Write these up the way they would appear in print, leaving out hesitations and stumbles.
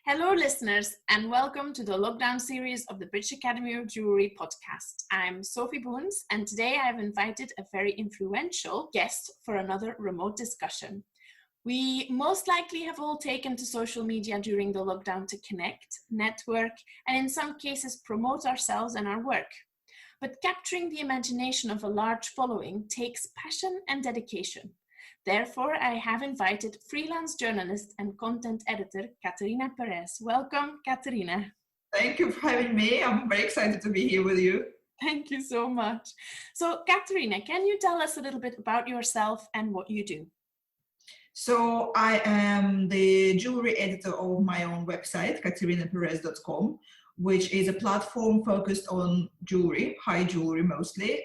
Hello, listeners, and welcome to the lockdown series of the British Academy of Jewellery podcast. I'm Sophie Boons, and today I have invited a very influential guest for another remote discussion. We most likely have all taken to social media during the lockdown to connect, network, and in some cases promote ourselves and our work. But capturing the imagination of a large following takes passion and dedication. Therefore, I have invited freelance journalist and content editor Katerina Perez. Welcome, Katerina. Thank you for having me. I'm very excited to be here with you. Thank you so much. So, Katerina, can you tell us a little bit about yourself and what you do? So I am the jewelry editor of my own website, katerinaperez.com, which is a platform focused on jewelry, high jewelry mostly,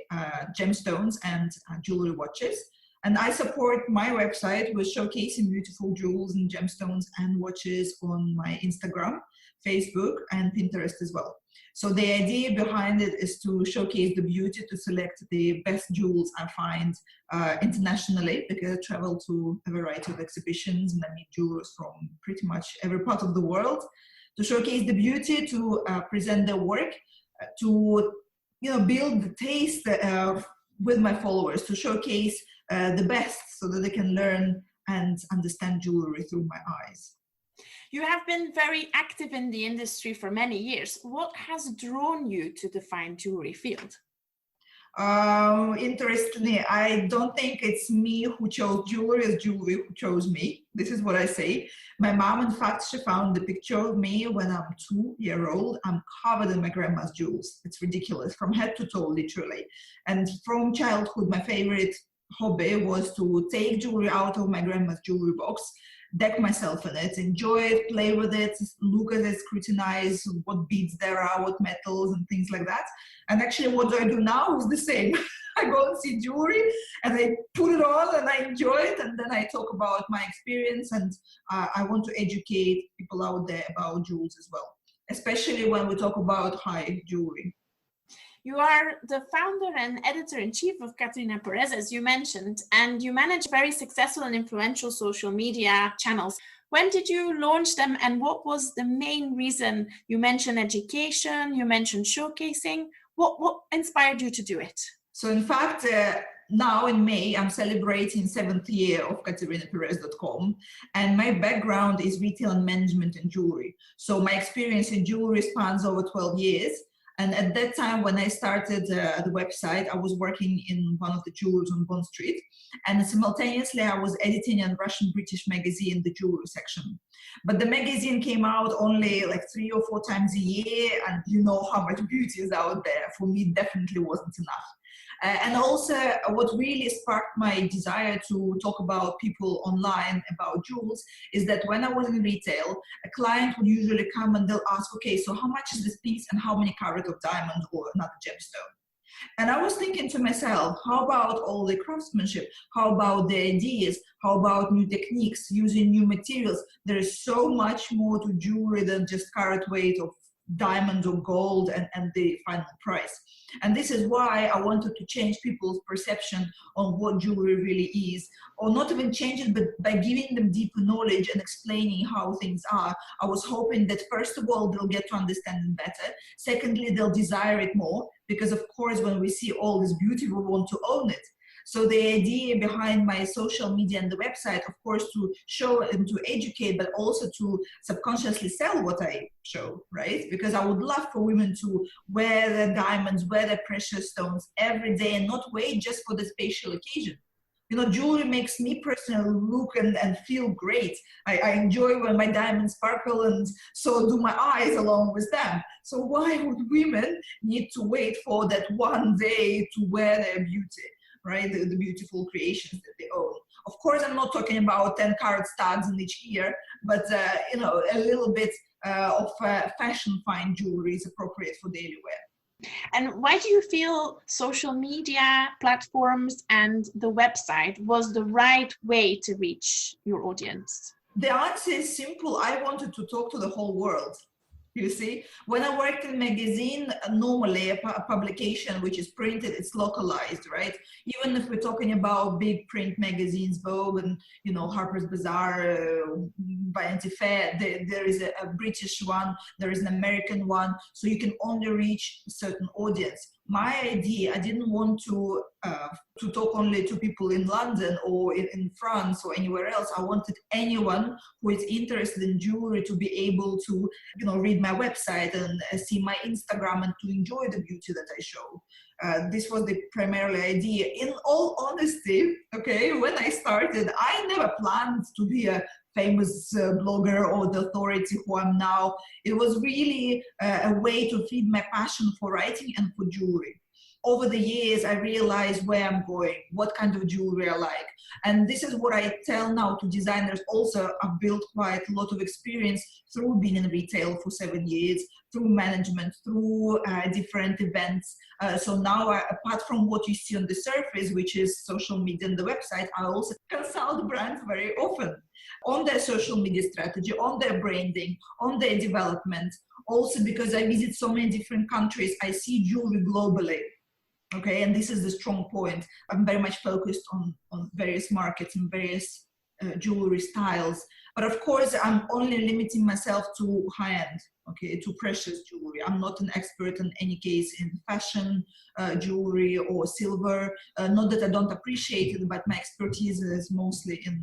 gemstones and jewelry watches. And I support my website with showcasing beautiful jewels and gemstones and watches on my Instagram, Facebook, and Pinterest as well. So the idea behind it is to showcase the beauty, to select the best jewels I find internationally, because I travel to a variety of exhibitions and I meet jewelers from pretty much every part of the world, to showcase the beauty, to present their work, to build the taste with my followers, to showcase the best so that they can learn and understand jewelry through my eyes. You have been very active in the industry for many years. What has drawn you to the fine jewelry field? Interestingly, I don't think it's me who chose jewelry, it's jewelry who chose me. This is what I say. My mom, in fact, she found the picture of me when I'm 2-year old. I'm covered in my grandma's jewels. It's ridiculous, from head to toe, literally. And from childhood, my favorite hobby was to take jewelry out of my grandma's jewelry box, deck myself in it, enjoy it, play with it, look at it, scrutinize what beads there are, what metals and things like that. And actually what I do now is the same. I go and see jewelry and I put it on and I enjoy it, and then I talk about my experience, and I want to educate people out there about jewels as well, especially when we talk about high jewelry. You are the founder and editor-in-chief of Katerina Perez, as you mentioned, and you manage very successful and influential social media channels. When did you launch them, and what was the main reason? You mentioned education, you mentioned showcasing. What inspired you to do it? So in fact, now in May, I'm celebrating 7th year of katerinaperez.com, and my background is retail and management in jewelry. So my experience in jewelry spans over 12 years. And at that time, when I started the website, I was working in one of the jewelers on Bond Street. And simultaneously, I was editing a Russian-British magazine, the jewelry section. But the magazine came out only like 3 or 4 times a year. And you know how much beauty is out there. For me, it definitely wasn't enough. And also, what really sparked my desire to talk about people online, about jewels, is that when I was in retail, a client would usually come and they'll ask, okay, so how much is this piece and how many carats of diamond or another gemstone? And I was thinking to myself, how about all the craftsmanship? How about the ideas? How about new techniques, using new materials? There is so much more to jewelry than just carat weight of diamond or gold and the final price. And this is why I wanted to change people's perception on what jewelry really is, or not even change it, but by giving them deeper knowledge and explaining how things are. I was hoping that first of all, they'll get to understand it better. Secondly, they'll desire it more, because of course, when we see all this beauty, we want to own it. So the idea behind my social media and the website, of course, to show and to educate, but also to subconsciously sell what I show, right? Because I would love for women to wear their diamonds, wear their precious stones every day and not wait just for the special occasion. You know, jewelry makes me personally look and feel great. I enjoy when my diamonds sparkle, and so do my eyes along with them. So why would women need to wait for that one day to wear their beauty? Right, the beautiful creations that they own. Of course, I'm not talking about 10-carat studs in each ear, but a little bit of fashion fine jewelry is appropriate for daily wear. And why do you feel social media platforms and the website was the right way to reach your audience? The answer is simple. I wanted to talk to the whole world. You see, when I worked in magazine, normally a publication which is printed, it's localized, right? Even if we're talking about big print magazines, Vogue and, you know, Harper's Bazaar, Vanity Fair, there is a British one, there is an American one, so you can only reach a certain audience. My idea, I didn't want to talk only to people in London or in France or anywhere else. I wanted anyone who is interested in jewelry to be able to, you know, read my website and see my Instagram and to enjoy the beauty that I show. This was the primarily idea. In all honesty, okay, when I started, I never planned to be a famous blogger or the authority who I'm now. It was really a way to feed my passion for writing and for jewelry. Over the years, I realized where I'm going, what kind of jewelry I like. And this is what I tell now to designers. Also, I've built quite a lot of experience through being in retail for 7 years, through management, through different events. So now, apart from what you see on the surface, which is social media and the website, I also consult brands very often on their social media strategy, on their branding, on their development. Also because I visit so many different countries, I see jewelry globally. Okay, and this is the strong point. I'm very much focused on various markets and various jewelry styles. But of course, I'm only limiting myself to high-end, okay, to precious jewelry. I'm not an expert in any case in fashion jewelry or silver. Not that I don't appreciate it, but my expertise is mostly in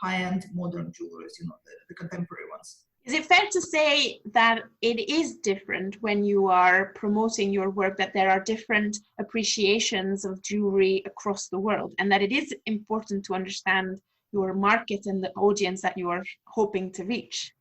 high-end modern jewelries, you know, the contemporary ones. Is it fair to say that it is different when you are promoting your work, that there are different appreciations of jewelry across the world, and that it is important to understand your market and the audience that you are hoping to reach?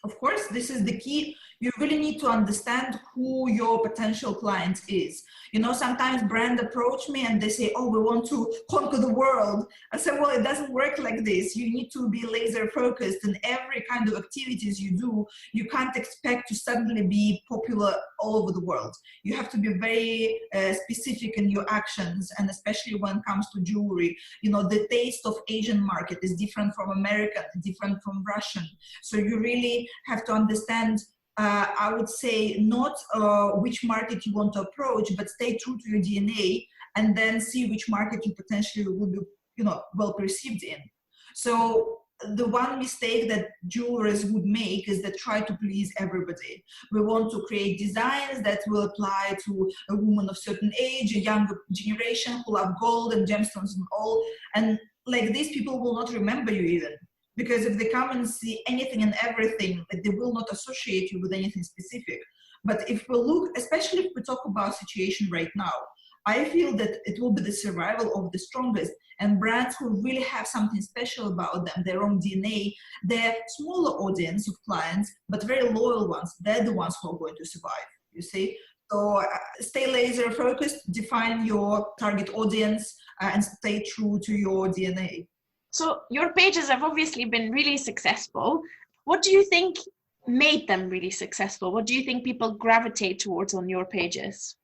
Of course, this is the key. You really need to understand who your potential client is. You know, sometimes brands approach me and they say, oh, we want to conquer the world. I say, well, it doesn't work like this. You need to be laser focused in every kind of activities you do. You can't expect to suddenly be popular all over the world. You have to be very specific in your actions, and especially when it comes to jewelry. You know, the taste of Asian market is different from American, different from Russian. So you really have to understand, I would say, not which market you want to approach, but stay true to your DNA and then see which market you potentially would be, you know, well perceived in. So the one mistake that jewelers would make is that try to please everybody. We want to create designs that will apply to a woman of certain age, a younger generation who love gold and gemstones and all. And like these people will not remember you even. Because if they come and see anything and everything, they will not associate you with anything specific. But if we look, especially if we talk about situation right now, I feel that it will be the survival of the strongest, and brands who really have something special about them, their own DNA, their smaller audience of clients, but very loyal ones, they're the ones who are going to survive, you see? So stay laser focused, define your target audience, and stay true to your DNA. So your pages have obviously been really successful. What do you think made them really successful? What do you think people gravitate towards on your pages?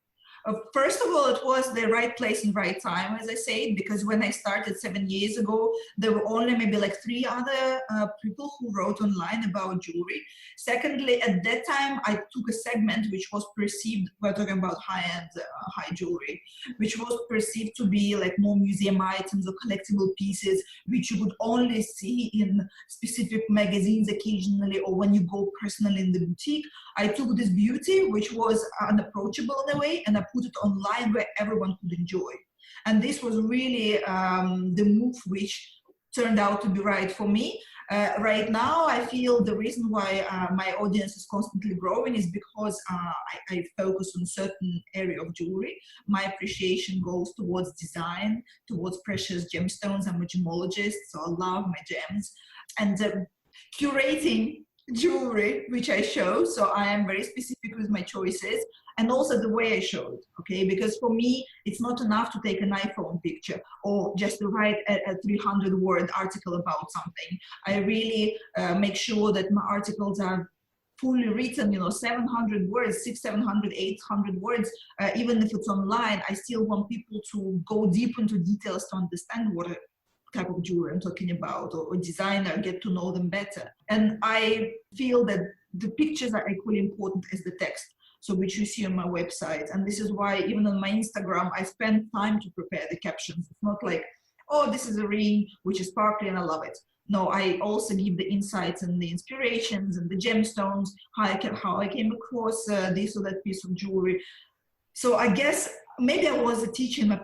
First of all, it was the right place and right time, as I said, because when I started 7 years ago, there were only maybe like 3 other people who wrote online about jewelry. Secondly, at that time, I took a segment which was perceived, we're talking about high-end, high jewelry, which was perceived to be like more museum items or collectible pieces, which you would only see in specific magazines occasionally, or when you go personally in the boutique. I took this beauty, which was unapproachable in a way, and I put it online where everyone could enjoy. And this was really the move which turned out to be right for me. Right now, I feel the reason why my audience is constantly growing is because I focus on certain area of jewelry. My appreciation goes towards design, towards precious gemstones. I'm a gemologist, so I love my gems. And curating jewelry, which I show, so I am very specific with my choices, and also the way I show it, okay? Because for me, it's not enough to take an iPhone picture or just to write a 300-word article about something. I really make sure that my articles are fully written, 700 words, 600, 700, 800 words. Even if it's online, I still want people to go deep into details to understand what type of jewelry I'm talking about, or designer, get to know them better. And I feel that the pictures are equally important as the text, so which you see on my website. And this is why even on my Instagram, I spend time to prepare the captions. It's not like, oh, this is a ring which is sparkly and I love it. No, I also give the insights and the inspirations and the gemstones, how I came across this or that piece of jewelry. So I guess maybe I was a teacher in my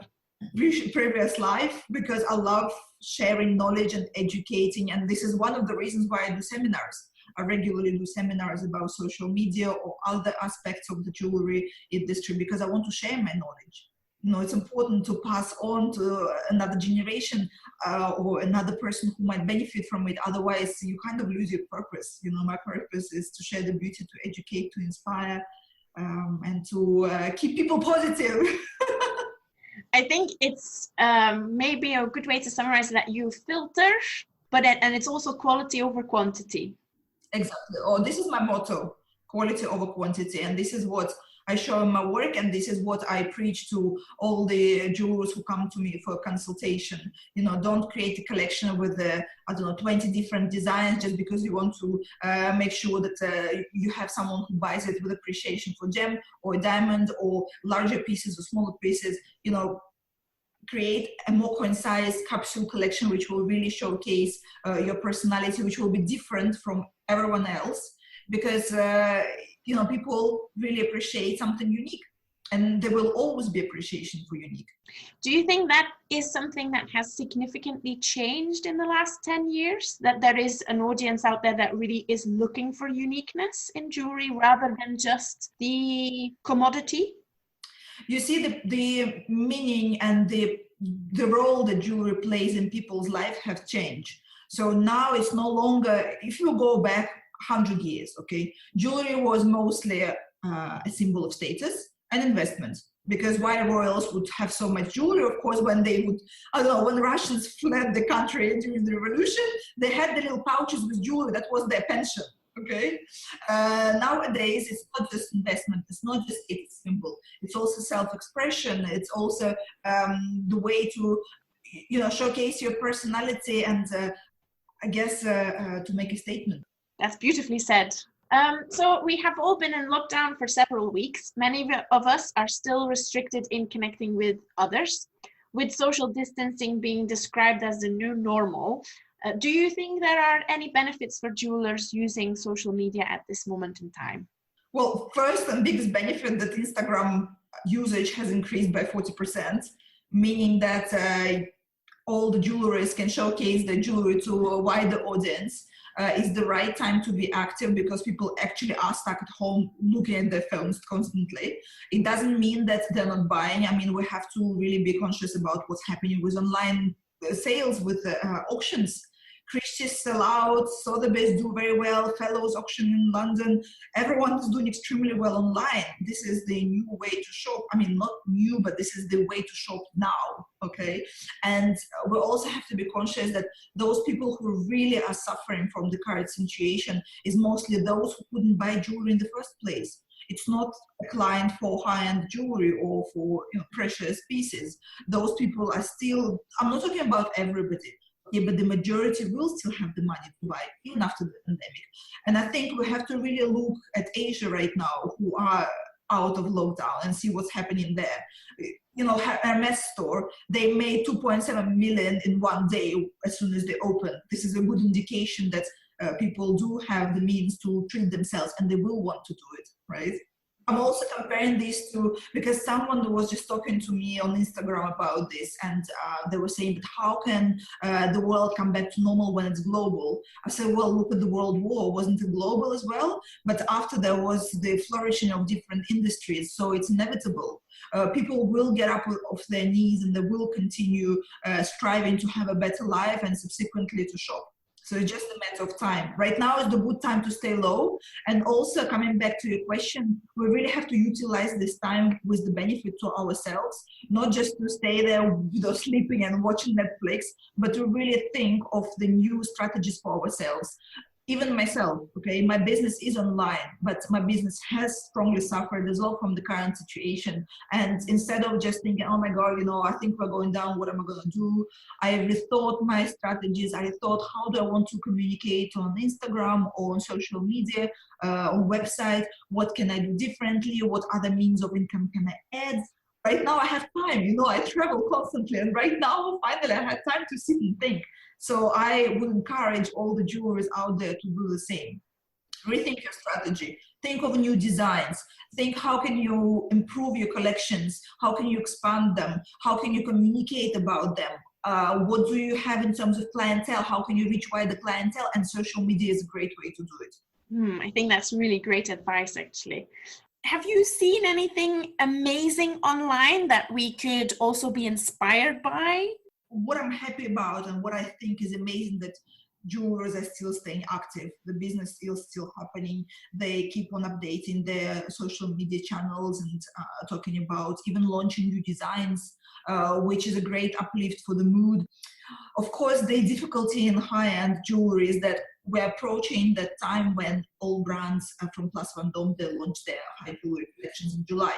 previous life, because I love sharing knowledge and educating. And this is one of the reasons why I do seminars. I regularly do seminars about social media or other aspects of the jewelry industry, because I want to share my knowledge. You know, it's important to pass on to another generation or another person who might benefit from it. Otherwise, you kind of lose your purpose. You know, my purpose is to share the beauty, to educate, to inspire, and to keep people positive. I think it's maybe a good way to summarize that you filter, and it's also quality over quantity. Exactly. Oh, this is my motto: quality over quantity. And this is what I show in my work, and this is what I preach to all the jewelers who come to me for consultation. You know, don't create a collection with 20 different designs just because you want to make sure that you have someone who buys it with appreciation for gem or diamond, or larger pieces or smaller pieces. You know, create a more concise capsule collection which will really showcase your personality, which will be different from everyone else, because you know, people really appreciate something unique, and there will always be appreciation for unique. Do you think that is something that has significantly changed in the last 10 years, that there is an audience out there that really is looking for uniqueness in jewelry rather than just the commodity? You see, the meaning and the role that jewelry plays in people's life have changed. So now it's no longer, if you go back 100 years, okay, jewelry was mostly a symbol of status and investment. Because why royals would have so much jewelry? Of course, when they would, I don't know, when the Russians fled the country during the revolution, they had the little pouches with jewelry. That was their pension. Okay. Nowadays, it's not just investment. It's not just a symbol. It's also self-expression. It's also the way to, you know, showcase your personality and, I guess, to make a statement. That's beautifully said. So we have all been in lockdown for several weeks. Many of us are still restricted in connecting with others, with social distancing being described as the new normal. Do you think there are any benefits for jewelers using social media at this moment in time? Well, first and biggest benefit, that Instagram usage has increased by 40%, meaning that all the jewelers can showcase their jewelry to a wider audience. It's the right time to be active, because people actually are stuck at home looking at their phones constantly. It doesn't mean that they're not buying. I mean, we have to really be conscious about what's happening with online sales, with auctions. Christie's sell out, Sotheby's do very well, Fellows auction in London, everyone is doing extremely well online. This is the new way to shop. I mean, not new, but this is the way to shop now, okay? And we also have to be conscious that those people who really are suffering from the current situation is mostly those who couldn't buy jewelry in the first place. It's not a client for high-end jewelry or for, you know, precious pieces. Those people are still, I'm not talking about everybody, yeah, but the majority will still have the money to buy even after the pandemic. And I think we have to really look at Asia right now, who are out of lockdown, and see what's happening there. You know, Hermes store, they made 2.7 million in one day as soon as they opened. This is a good indication that people do have the means to treat themselves, and they will want to do it, right? I'm also comparing this to, because someone was just talking to me on Instagram about this, and they were saying, but how can the world come back to normal when it's global? I said, well, look at the World War. Wasn't it global as well? But after there was the flourishing of different industries, so it's inevitable. People will get up off their knees, and they will continue striving to have a better life and subsequently to shop. So it's just a matter of time. Right now is the good time to stay low. And also, coming back to your question, we really have to utilize this time with the benefit to ourselves, not just to stay there, you know, sleeping and watching Netflix, but to really think of the new strategies for ourselves. even myself, okay, my business is online, but my business has strongly suffered as well from the current situation. And instead of just thinking, oh my God, I think we're going down, what am I going to do? I rethought my strategies. I thought, how do I want to communicate on Instagram or on social media, on website? What can I do differently? What other means of income can I add? Right now I have time, I travel constantly, and right now finally I had time to sit and think. So I would encourage all the jewelers out there to do the same. Rethink your strategy, think of new designs, think how can you improve your collections, how can you expand them, how can you communicate about them, what do you have in terms of clientele, how can you reach wider clientele, and social media is a great way to do it. I think that's really great advice, actually. Have you seen anything amazing online that we could also be inspired by? What I'm happy about and what I think is amazing, that jewelers are still staying active. The business is still happening. They keep on updating their social media channels and talking about even launching new designs, which is a great uplift for the mood. Of course, the difficulty in high-end jewelry is that we're approaching that time when all brands from Plus Van Dom, they launch their high jewelry collections in July.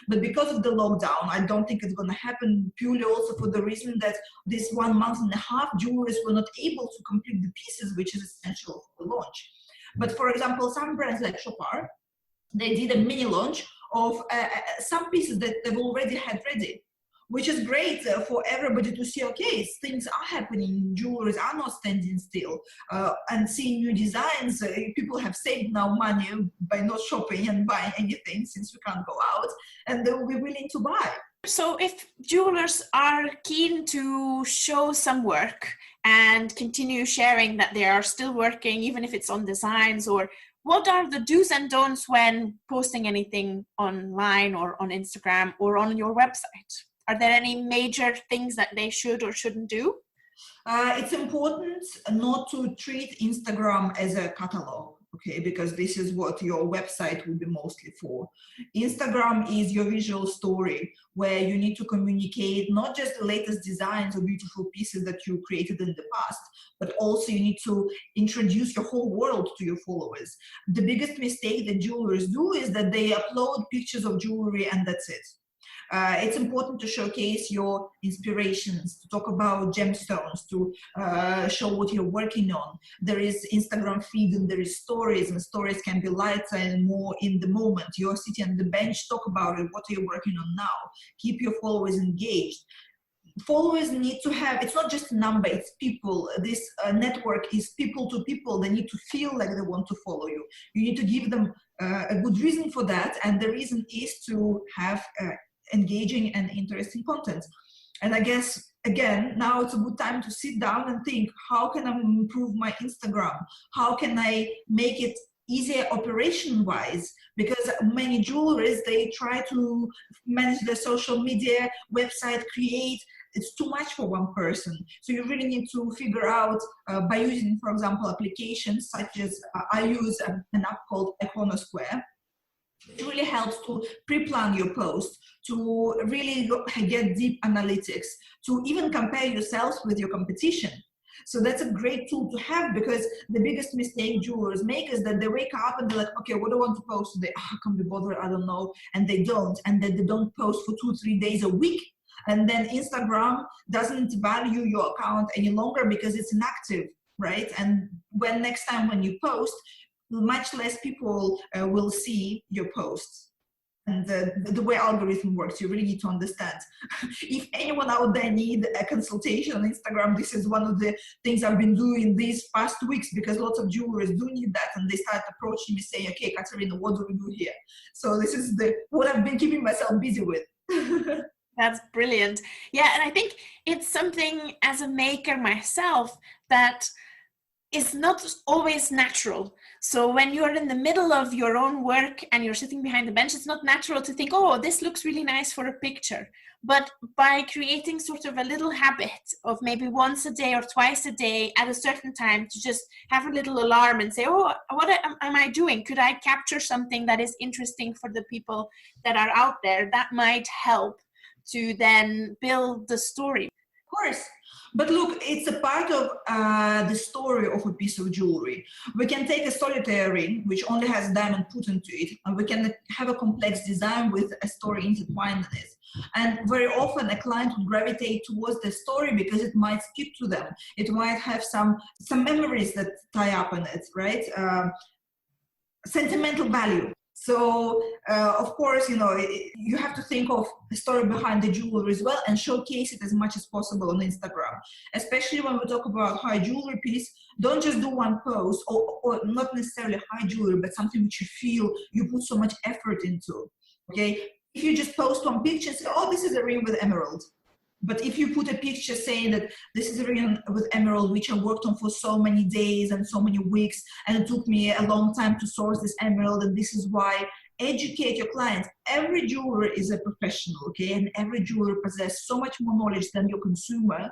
But because of the lockdown, I don't think it's going to happen, purely also for the reason that this 1 month and a half, jewelers were not able to complete the pieces, which is essential for the launch. But for example, some brands like Chopard, they did a mini launch of some pieces that they've already had ready, which is great for everybody to see, okay, things are happening, jewelers are not standing still, and seeing new designs. People have saved now money by not shopping and buying anything since we can't go out, and they will be willing to buy. So if jewelers are keen to show some work and continue sharing that they are still working, even if it's on designs, or what are the do's and don'ts when posting anything online or on Instagram or on your website? Are there any major things that they should or shouldn't do? It's important not to treat Instagram as a catalog, okay, because this is what your website will be mostly for. Instagram is your visual story, where you need to communicate not just the latest designs or beautiful pieces that you created in the past, but also you need to introduce your whole world to your followers. The biggest mistake that jewelers do is that they upload pictures of jewelry and that's it. It's important to showcase your inspirations, to talk about gemstones, to show what you're working on. There is Instagram feed and there is stories, and stories can be lighter and more in the moment. You're sitting on the bench, talk about it, what are you working on now? Keep your followers engaged. Followers need to have, it's not just a number, it's people. This network is people to people. They need to feel like they want to follow you. You need to give them a good reason for that, and the reason is to have engaging and interesting content. And I guess, again, now it's a good time to sit down and think, how can I improve my Instagram? How can I make it easier operation-wise? Because many jewelers, they try to manage their social media, website, create. It's too much for one person. So you really need to figure out by using, for example, applications such as I use an app called Iconosquare. It really helps to pre-plan your post, to really get deep analytics, to even compare yourself with your competition. So that's a great tool to have, because the biggest mistake jewelers make is that they wake up and they're like, okay, what do I want to post today? Oh, I can't be bothered, I don't know. And they don't. And then they don't post for 2-3 days a week. And then Instagram doesn't value your account any longer because it's inactive, right? And when next time when you post, much less people will see your posts. And the way algorithm works, you really need to understand. If anyone out there need a consultation on Instagram, this is one of the things I've been doing these past weeks, because lots of jewelers do need that, and they start approaching me saying, okay, Katerina, what do we do here? So this is what I've been keeping myself busy with. That's brilliant. Yeah, and I think it's something as a maker myself that is not always natural. So when you're in the middle of your own work and you're sitting behind the bench, it's not natural to think, oh, this looks really nice for a picture. But by creating sort of a little habit of maybe once a day or twice a day at a certain time to just have a little alarm and say, oh, what am I doing? Could I capture something that is interesting for the people that are out there? That might help to then build the story. Of course. But look, it's a part of the story of a piece of jewelry. We can take a solitaire ring, which only has diamond put into it, and we can have a complex design with a story intertwined in it. And very often a client would gravitate towards the story because it might speak to them. It might have some memories that tie up in it, right? Sentimental value. So, of course, you have to think of the story behind the jewelry as well and showcase it as much as possible on Instagram. Especially when we talk about high jewelry piece, don't just do one post or not necessarily high jewelry, but something which you feel you put so much effort into, okay? If you just post one picture and say, oh, this is a ring with emerald. But if you put a picture saying that this is a ring with emerald, which I worked on for so many days and so many weeks, and it took me a long time to source this emerald, and this is why, educate your clients. Every jeweler is a professional, okay? And every jeweler possesses so much more knowledge than your consumer.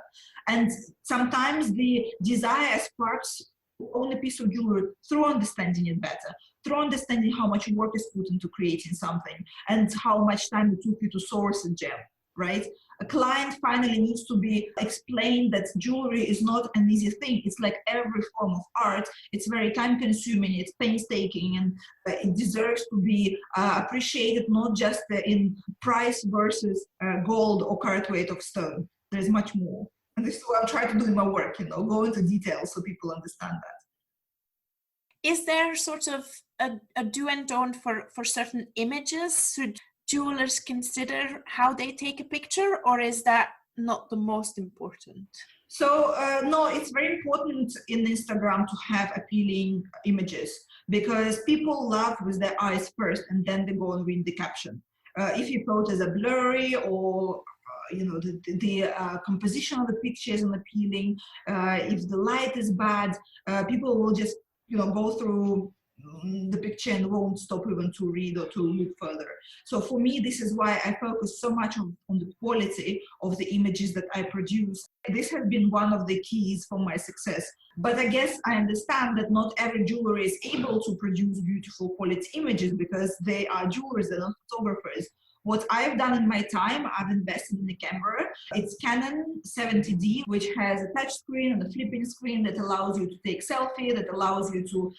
And sometimes the desire sparks own a piece of jewelry through understanding it better, through understanding how much work is put into creating something and how much time it took you to source a gem, right? A client finally needs to be explained that jewelry is not an easy thing. It's like every form of art. It's very time consuming, it's painstaking, and it deserves to be appreciated not just in price versus gold or carat weight of stone. There's much more. And this is what I'm trying to do in my work, go into details so people understand that. Is there sort of a do and don't for certain images? Should jewelers consider how they take a picture, or is that not the most important? So no, it's very important in Instagram to have appealing images because people love with their eyes first and then they go and read the caption. If you photos are blurry or the composition of the picture isn't appealing, if the light is bad, people will just go through the picture and won't stop even to read or to look further. So for me, this is why I focus so much on the quality of the images that I produce. This has been one of the keys for my success. But I guess I understand that not every jeweler is able to produce beautiful quality images because they are jewelers, they're not photographers. What I've done in my time, I've invested in a camera. It's Canon 70D, which has a touch screen and a flipping screen that allows you to take selfie, that allows you to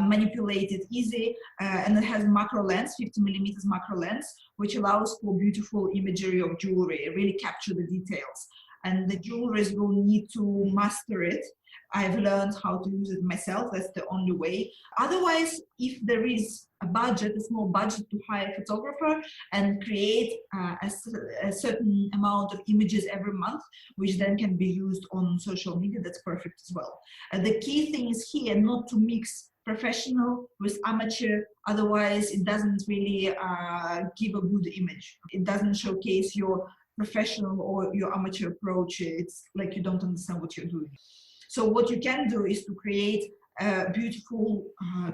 manipulate it easy. And it has macro lens, 50 millimeters macro lens, which allows for beautiful imagery of jewelry, really capture the details. And the jewelers will need to master it. I've learned how to use it myself. That's the only way. Otherwise, if there is a budget, a small budget to hire a photographer and create a certain amount of images every month, which then can be used on social media, that's perfect as well. The key thing is here not to mix professional with amateur, otherwise it doesn't really give a good image. It doesn't showcase your professional or your amateur approach. It's like you don't understand what you're doing. So what you can do is to create a beautiful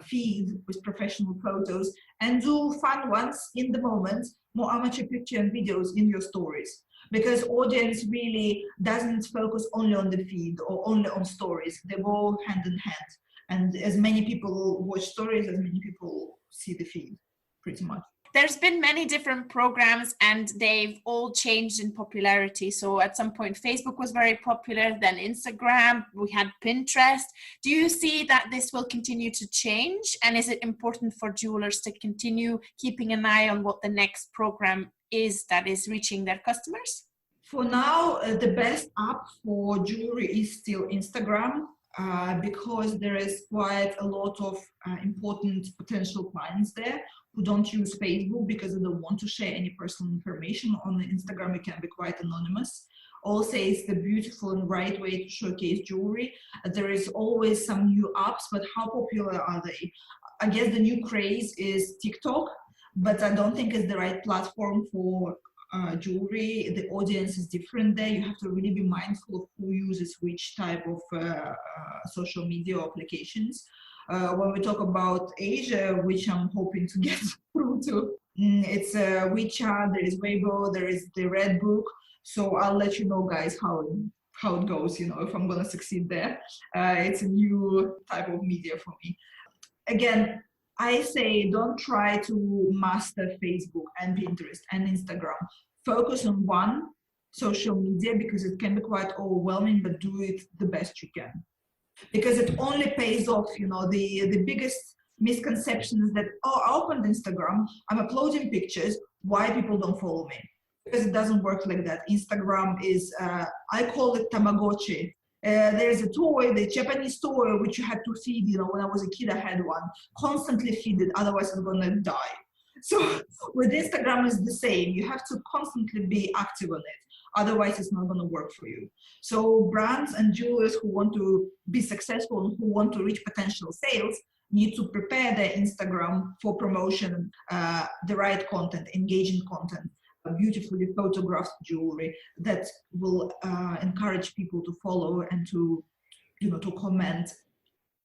feed with professional photos and do fun ones in the moment, more amateur picture and videos in your stories. Because audience really doesn't focus only on the feed or only on stories. They go hand in hand. And as many people watch stories, as many people see the feed, pretty much. There's been many different programs and they've all changed in popularity. So at some point, Facebook was very popular, then Instagram, we had Pinterest. Do you see that this will continue to change? And is it important for jewelers to continue keeping an eye on what the next program is that is reaching their customers? For now, the best app for jewelry is still Instagram. Because there is quite a lot of important potential clients there who don't use Facebook because they don't want to share any personal information. On Instagram, you can be quite anonymous. Also, it's the beautiful and right way to showcase jewelry. There is always some new apps, but how popular are they? I guess the new craze is TikTok, but I don't think it's the right platform for jewelry. The audience is different there. You have to really be mindful of who uses which type of social media applications. When we talk about Asia, which I'm hoping to get through to, it's WeChat, there is Weibo, there is the Red Book. So I'll let you know, guys, how it goes, if I'm gonna succeed there. It's a new type of media for me. Again, I say don't try to master Facebook and Pinterest and Instagram. Focus on one, social media because it can be quite overwhelming, but do it the best you can. Because it only pays off, the biggest misconception is that, I opened Instagram, I'm uploading pictures, why people don't follow me? Because it doesn't work like that. Instagram is, I call it Tamagotchi. There's a toy, the Japanese toy, which you had to feed, when I was a kid, I had one, constantly feed it, otherwise it's gonna die. So with Instagram is the same. You have to constantly be active on it. Otherwise, it's not going to work for you. So brands and jewelers who want to be successful and who want to reach potential sales need to prepare their Instagram for promotion, the right content, engaging content, beautifully photographed jewelry that will encourage people to follow and to comment,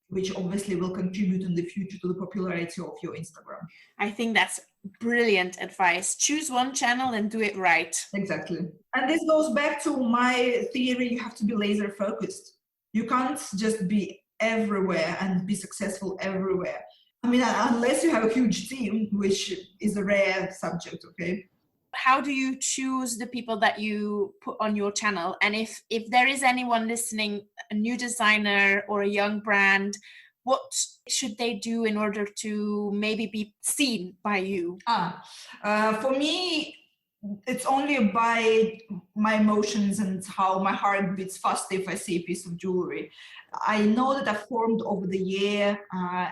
which obviously will contribute in the future to the popularity of your Instagram. I think that's brilliant advice. Choose one channel and do it right. Exactly. And this goes back to my theory, you have to be laser focused. You can't just be everywhere and be successful everywhere. I mean, unless you have a huge team, which is a rare subject, okay? How do you choose the people that you put on your channel? And if there is anyone listening, a new designer or a young brand, what should they do in order to maybe be seen by you? For me, it's only by my emotions and how my heart beats fast if I see a piece of jewelry. I know that I've formed over the year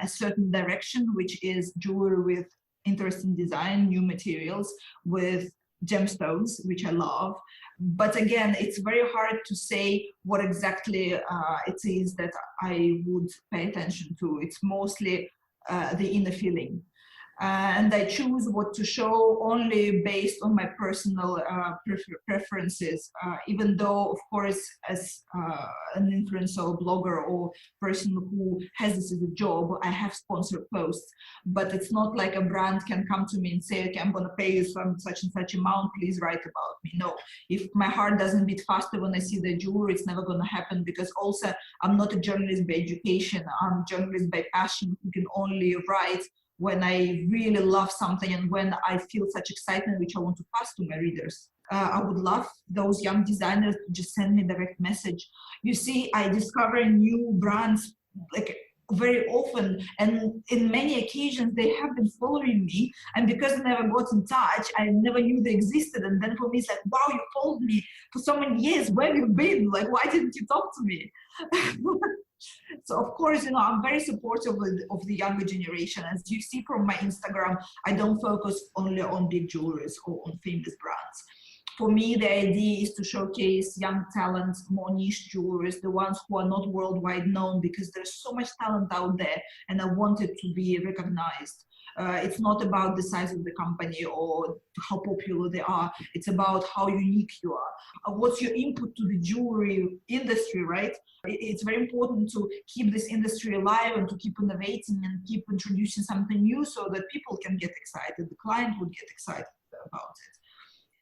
a certain direction, which is jewelry with interesting design, new materials, with gemstones, which I love. But again, it's very hard to say what exactly it is that I would pay attention to. It's mostly the inner feeling. And I choose what to show only based on my personal preferences, even though, of course, as an influencer or blogger or person who has this as a job, I have sponsored posts. But it's not like a brand can come to me and say, okay, I'm going to pay you some such and such amount, please write about me. No, if my heart doesn't beat faster when I see the jewelry, it's never going to happen, because also I'm not a journalist by education, I'm a journalist by passion who can only write when I really love something and when I feel such excitement which I want to pass to my readers. I would love those young designers to just send me direct message. You see, I discover new brands like very often, and in many occasions they have been following me, and because I never got in touch, I never knew they existed. And then for me, it's like, wow, you followed me for so many years. Where have you been? Like, why didn't you talk to me? So of course, I'm very supportive of the younger generation. As you see from my Instagram, I don't focus only on big jewelers or on famous brands. For me, the idea is to showcase young talents, more niche jewelers, the ones who are not worldwide known, because there's so much talent out there and I want it to be recognized. It's not about the size of the company or how popular they are. It's about how unique you are. What's your input to the jewelry industry, right? It's very important to keep this industry alive and to keep innovating and keep introducing something new so that people can get excited, the client would get excited about it.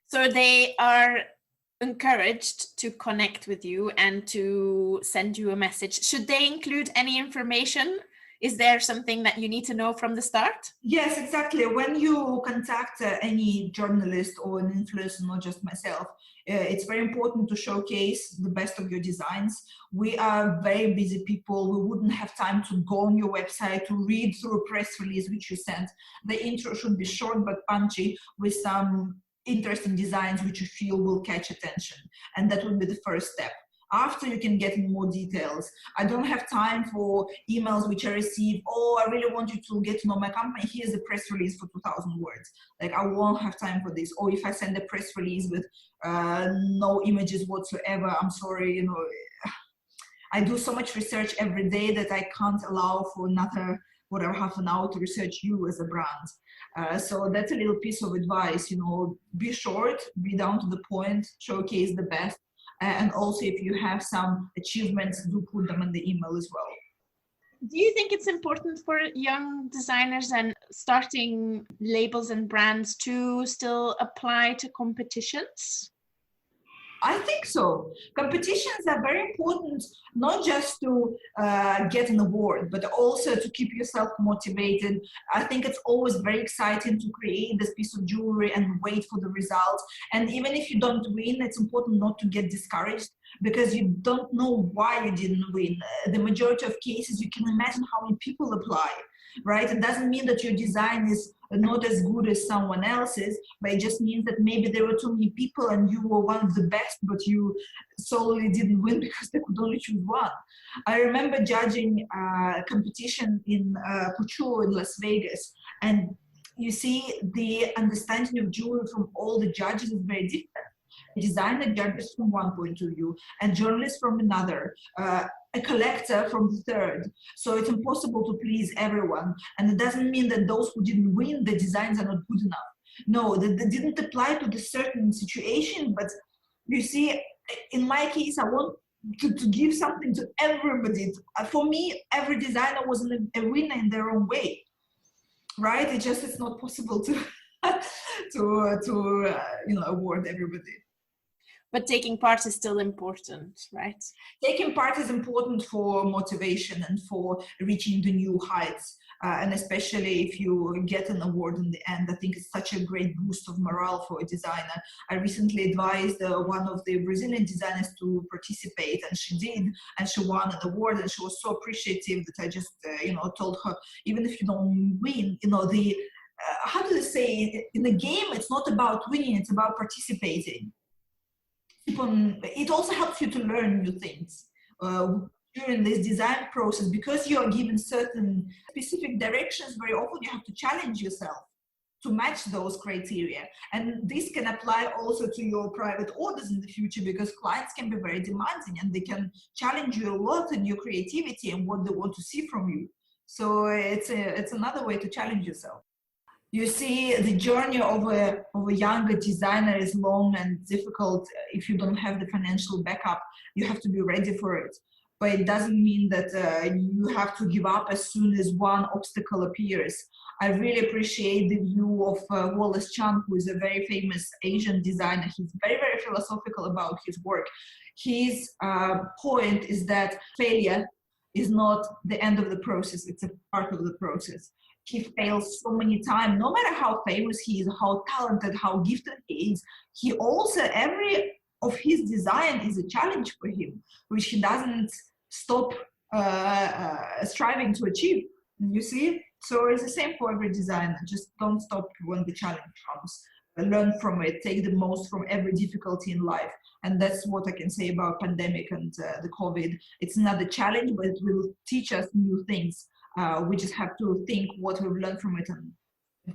So they are encouraged to connect with you and to send you a message. Should they include any information? Is there something that you need to know from the start? Yes, exactly. When you contact any journalist or an influencer, not just myself, it's very important to showcase the best of your designs. We are very busy people. We wouldn't have time to go on your website to read through a press release which you sent. The intro should be short but punchy with some interesting designs which you feel will catch attention. And that would be the first step. After, you can get in more details. I don't have time for emails which I receive. Oh, I really want you to get to know my company. Here's a press release for 2,000 words. Like, I won't have time for this. Or if I send a press release with no images whatsoever, I'm sorry, I do so much research every day that I can't allow for another, whatever, half an hour to research you as a brand. So that's a little piece of advice, be short, be down to the point, showcase the best. And also, if you have some achievements, do put them in the email as well. Do you think it's important for young designers and starting labels and brands to still apply to competitions? I think so. Competitions are very important, not just to get an award, but also to keep yourself motivated. I think it's always very exciting to create this piece of jewelry and wait for the results. And even if you don't win, it's important not to get discouraged because you don't know why you didn't win. The majority of cases, you can imagine how many people apply, right? It doesn't mean that your design is not as good as someone else's, but it just means that maybe there were too many people and you were one of the best, but you solely didn't win because they could only choose one. I remember judging a competition in couture in Las Vegas, and you see the understanding of jewelry from all the judges is very different. Designer judges from one point of view and journalists from another, a collector from the third. So it's impossible to please everyone. And it doesn't mean that those who didn't win, the designs are not good enough. No, that didn't apply to the certain situation. But you see, in my case, I want to give something to everybody. For me, every designer was a winner in their own way, right? It's not possible to award everybody. But taking part is still important, right? Taking part is important for motivation and for reaching the new heights. And especially if you get an award in the end, I think it's such a great boost of morale for a designer. I recently advised one of the Brazilian designers to participate, and she did, and she won an award, and she was so appreciative that I just, told her, even if you don't win, how do they say, in the game, it's not about winning, it's about participating. It also helps you to learn new things during this design process, because you are given certain specific directions. Very often you have to challenge yourself to match those criteria, and this can apply also to your private orders in the future, because clients can be very demanding and they can challenge you a lot in your creativity and what they want to see from you. So it's another way to challenge yourself. You see, the journey of a younger designer is long and difficult. If you don't have the financial backup, you have to be ready for it. But it doesn't mean that you have to give up as soon as one obstacle appears. I really appreciate the view of Wallace Chung, who is a very famous Asian designer. He's very, very philosophical about his work. His point is that failure is not the end of the process, it's a part of the process. He fails so many times, no matter how famous he is, how talented, how gifted he is. He also, every of his design is a challenge for him, which he doesn't stop striving to achieve. You see? So it's the same for every designer. Just don't stop when the challenge comes. Learn from it, take the most from every difficulty in life. And that's what I can say about pandemic and the COVID. It's another challenge, but it will teach us new things. We just have to think what we've learned from it and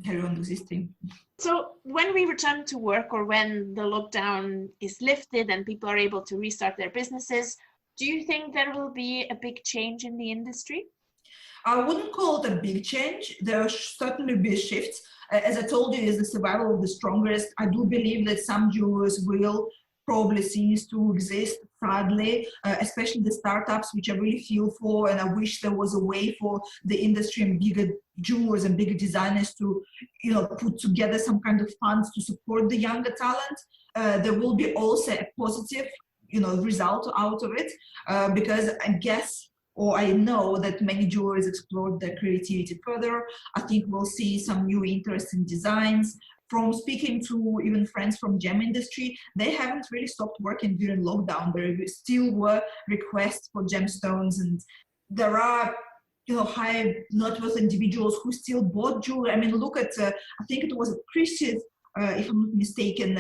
carry on existing. So when we return to work, or when the lockdown is lifted and people are able to restart their businesses, do you think there will be a big change in the industry? I wouldn't call it a big change. There will certainly be shifts. As I told you, it's the survival of the strongest. I do believe that some jewelers will probably cease to exist, sadly, especially the startups, which I really feel for, and I wish there was a way for the industry and bigger jewelers and bigger designers to, put together some kind of funds to support the younger talent. There will be also a positive, result out of it, because I know that many jewelers explored their creativity further. I think we'll see some new interest in designs. From speaking to even friends from gem industry, they haven't really stopped working during lockdown. There still were requests for gemstones, and there are high net worth individuals who still bought jewelry. I mean, look at I think it was Christie's, if I'm not mistaken,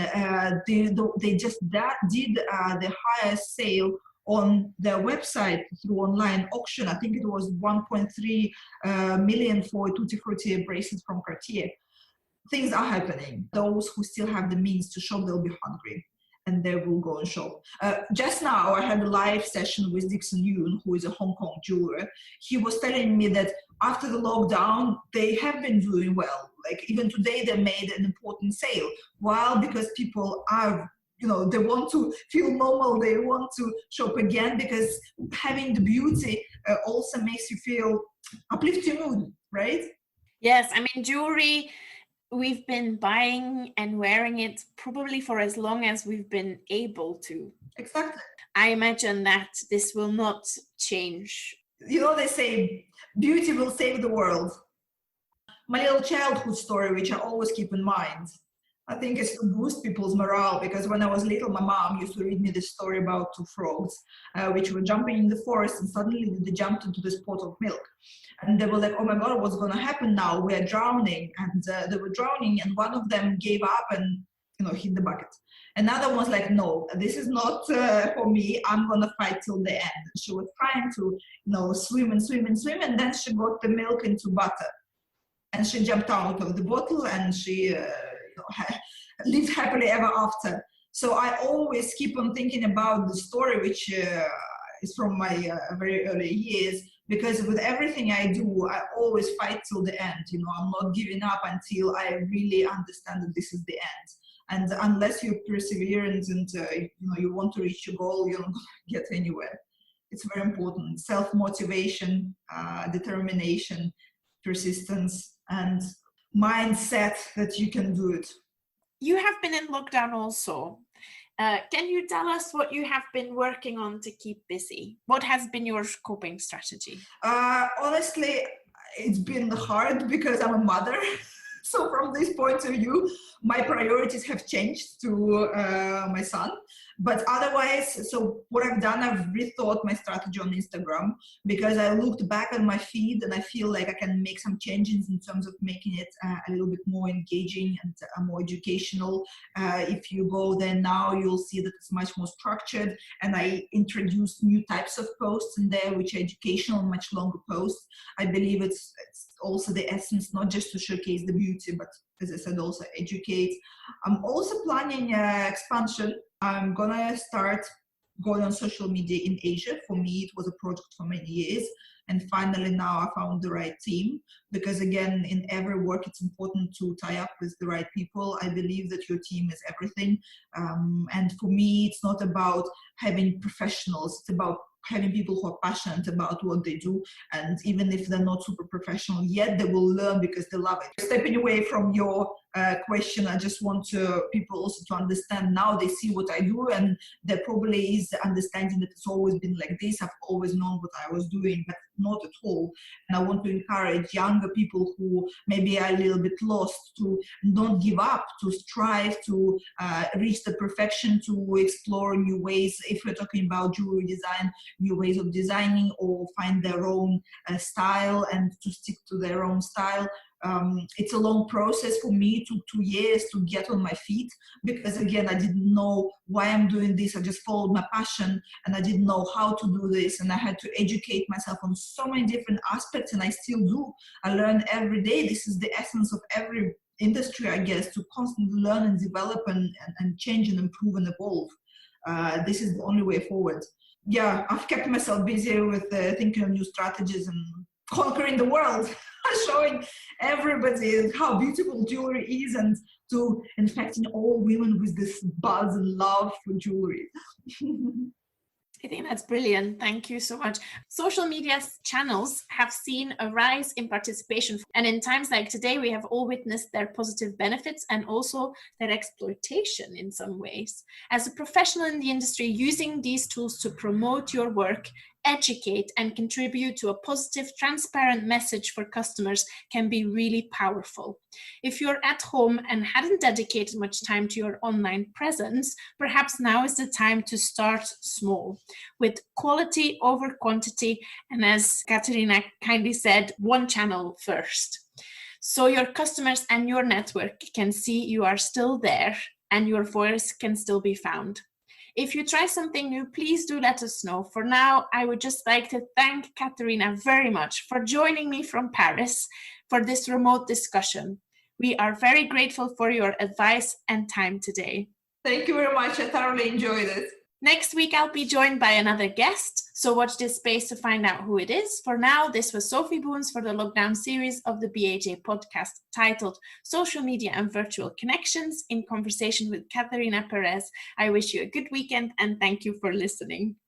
they just did the highest sale on their website through online auction. I think it was 1.3 million for a Tutti Frutti bracelet from Cartier. Things are happening. Those who still have the means to shop, they'll be hungry and they will go and shop. Just now, I had a live session with Dixon Yoon, who is a Hong Kong jeweler. He was telling me that after the lockdown, they have been doing well. Like even today, they made an important sale. While because people are, they want to feel normal, they want to shop again, because having the beauty also makes you feel uplift your mood, right? Yes, I mean, jewelry we've been buying and wearing it probably for as long as we've been able to. Exactly. I imagine that this will not change. They say beauty will save the world. My little childhood story, which I always keep in mind, I think it's to boost people's morale, because when I was little, my mom used to read me this story about two frogs, which were jumping in the forest, and suddenly they jumped into this pot of milk. And they were like, oh my God, what's going to happen now? We're drowning. And they were drowning, and one of them gave up and hit the bucket. Another one was like, no, this is not for me. I'm going to fight till the end. She was trying to swim and swim and swim, and then she got the milk into butter. And she jumped out of the bottle, and she lived happily ever after. So I always keep on thinking about the story, which is from my very early years, because with everything I do, I always fight till the end. I'm not giving up until I really understand that this is the end. And unless you're perseverant and you want to reach your goal, you're not going to get anywhere. It's very important. Self-motivation, determination, persistence, and mindset that you can do it. You have been in lockdown also. Can you tell us what you have been working on to keep busy? What has been your coping strategy? Honestly, it's been hard because I'm a mother. So from this point of view, my priorities have changed to my son. But otherwise, so what I've done, I've rethought my strategy on Instagram, because I looked back at my feed and I feel like I can make some changes in terms of making it a little bit more engaging and more educational. If you go there now, you'll see that it's much more structured, and I introduced new types of posts in there, which are educational, much longer posts. I believe it's also the essence, not just to showcase the beauty, but as I said, also educate. I'm also planning expansion. I'm gonna start going on social media in Asia. For me, it was a project for many years. And finally now I found the right team, because again, in every work, it's important to tie up with the right people. I believe that your team is everything. And for me, it's not about having professionals, it's about having people who are passionate about what they do, and even if they're not super professional yet, they will learn because they love it. Stepping away from your question, I just want people also to understand, now they see what I do, and there probably is the understanding that it's always been like this, I've always known what I was doing, but not at all. And I want to encourage younger people who maybe are a little bit lost to not give up, to strive to reach the perfection, to explore new ways. If we're talking about jewelry design, new ways of designing, or find their own style and to stick to their own style. It's a long process for me. It took 2 years to get on my feet, because again, I didn't know why I'm doing this. I just followed my passion, and I didn't know how to do this, and I had to educate myself on so many different aspects, and I still do. I learn every day. This is the essence of every industry, I guess, to constantly learn and develop and change and improve and evolve. This is the only way forward. Yeah, I've kept myself busy with thinking of new strategies and conquering the world, showing everybody how beautiful jewelry is, and to infecting all women with this buzz and love for jewelry. I think that's brilliant. Thank you so much. Social media channels have seen a rise in participation. And in times like today, we have all witnessed their positive benefits and also their exploitation in some ways. As a professional in the industry, using these tools to promote your work, educate, and contribute to a positive, transparent message for customers can be really powerful. If you're at home and hadn't dedicated much time to your online presence, perhaps now is the time to start small, with quality over quantity, and as Katerina kindly said, one channel first. So your customers and your network can see you are still there and your voice can still be found. If you try something new, please do let us know. For now, I would just like to thank Katerina very much for joining me from Paris for this remote discussion. We are very grateful for your advice and time today. Thank you very much. I thoroughly enjoyed it. Next week, I'll be joined by another guest, so watch this space to find out who it is. For now, this was Sophie Boons for the lockdown series of the BHA podcast titled Social Media and Virtual Connections, in conversation with Katerina Perez. I wish you a good weekend and thank you for listening.